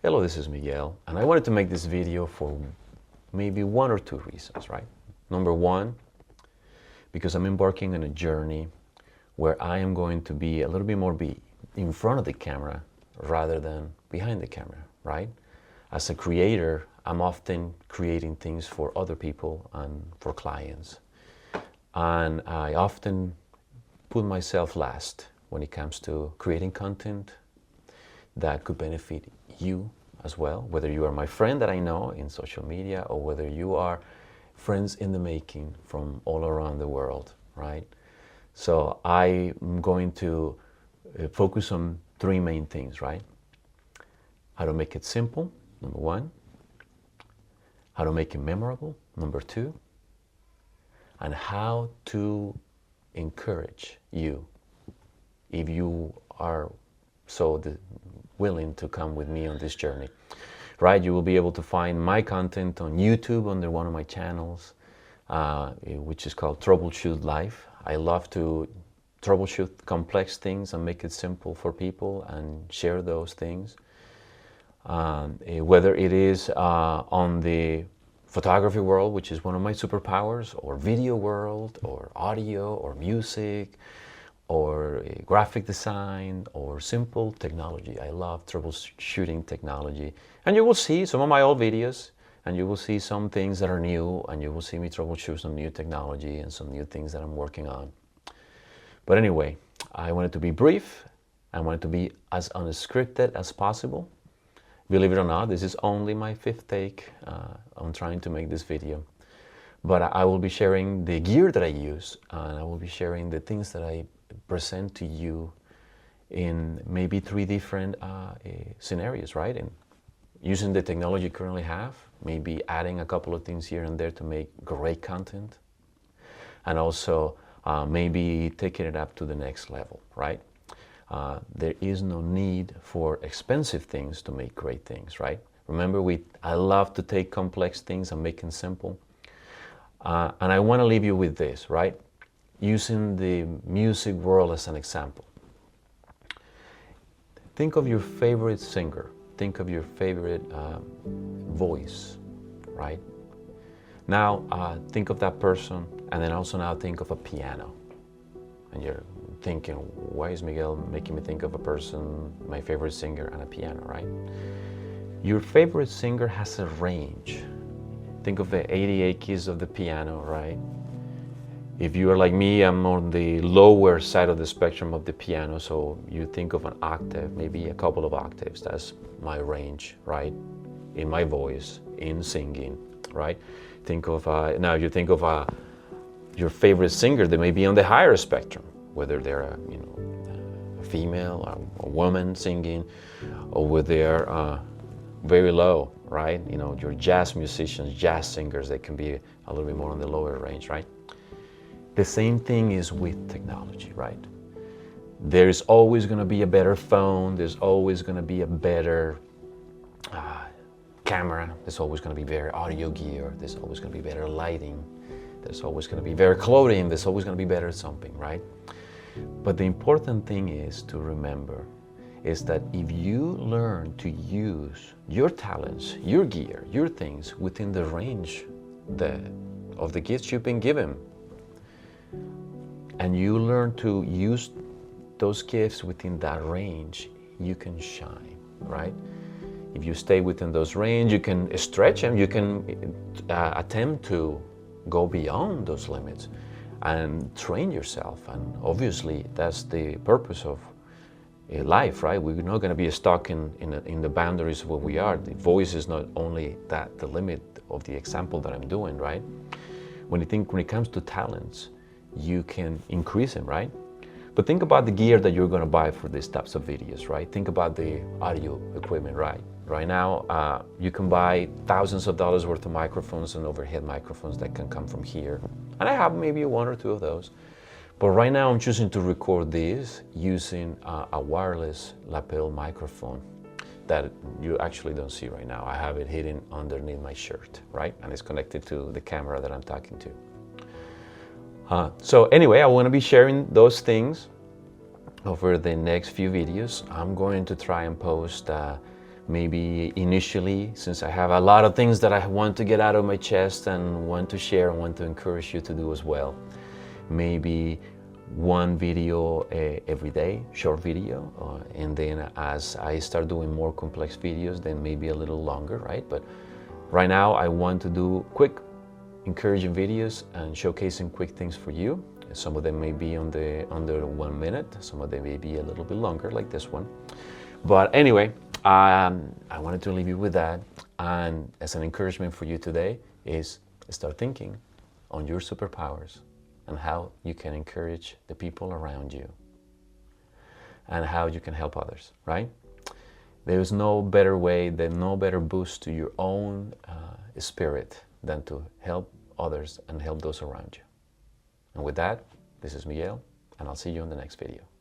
Hello, this is Miguel, and I wanted to make this video for maybe one or two reasons, right? Number one, because I'm embarking on a journey where I am going to be a little bit more in front of the camera rather than behind the camera, right? As a creator, I'm often creating things for other people and for clients. And I often put myself last when it comes to creating content that could benefit you as well, whether you are my friend that I know in social media or whether you are friends in the making from all around the world, right? So I'm going to focus on three main things, right? How to make it simple, number one. How to make it memorable, number two. And how to encourage you if you are so willing to come with me on this journey, right? You will be able to find my content on YouTube under one of my channels, which is called Troubleshoot Life. I love to troubleshoot complex things and make it simple for people and share those things. Whether it is on the photography world, which is one of my superpowers, or video world, or audio, or music, or graphic design, or simple technology. I love troubleshooting technology. And you will see some of my old videos, and you will see some things that are new, and you will see me troubleshoot some new technology and some new things that I'm working on. But anyway, I wanted to be brief. I wanted to be as unscripted as possible. Believe it or not, this is only my fifth take on trying to make this video. But I will be sharing the gear that I use, and I will be sharing the things that I present to you in maybe three different scenarios, right? And using the technology you currently have, maybe adding a couple of things here and there to make great content, and also maybe taking it up to the next level, right? There is no need for expensive things to make great things, right? Remember, I love to take complex things and make them simple. And I want to leave you with this, right? Using the music world as an example. Think of your favorite singer. Think of your favorite voice, right? Now, think of that person, and then also now think of a piano. And you're thinking, why is Miguel making me think of a person, my favorite singer, and a piano, right? Your favorite singer has a range. Think of the 88 keys of the piano, right? If you are like me, I'm on the lower side of the spectrum of the piano, so you think of an octave, maybe a couple of octaves. That's my range, right? In my voice, in singing, right? Think of now you think of your favorite singer, they may be on the higher spectrum, whether they're a female or a woman singing, or whether they're very low, right? Your jazz musicians, jazz singers, they can be a little bit more on the lower range, right? The same thing is with technology, right? There's always going to be a better phone. There's always going to be a better camera. There's always going to be better audio gear. There's always going to be better lighting. There's always going to be better clothing. There's always going to be better something, right? But the important thing is to remember is that if you learn to use your talents, your gear, your things within the range of the gifts you've been given, and you learn to use those gifts within that range, you can shine, right? If you stay within those range, you can stretch them, you can attempt to go beyond those limits and train yourself. And obviously, that's the purpose of life, right? We're not going to be stuck in the boundaries of what we are. The voice is not only the limit of the example that I'm doing, right? When it comes to talents, you can increase them, right? But think about the gear that you're going to buy for these types of videos, right? Think about the audio equipment, right? Right now, you can buy thousands of dollars worth of microphones and overhead microphones that can come from here. And I have maybe one or two of those. But right now, I'm choosing to record this using a wireless lapel microphone that you actually don't see right now. I have it hidden underneath my shirt, right? And it's connected to the camera that I'm talking to. So anyway, I want to be sharing those things over the next few videos. I'm going to try and post Maybe initially, since I have a lot of things that I want to get out of my chest and want to share and want to encourage you to do as well, maybe one video every day, short video, and then as I start doing more complex videos, then maybe a little longer, right? But right now I want to do quick, encouraging videos and showcasing quick things for you. Some of them may be under 1 minute, some of them may be a little bit longer, like this one. But anyway, I wanted to leave you with that, and as an encouragement for you today is start thinking on your superpowers and how you can encourage the people around you and how you can help others, right? There's no better way, there's no better boost to your own spirit than to help others and help those around you. And with that, this is Miguel, and I'll see you in the next video.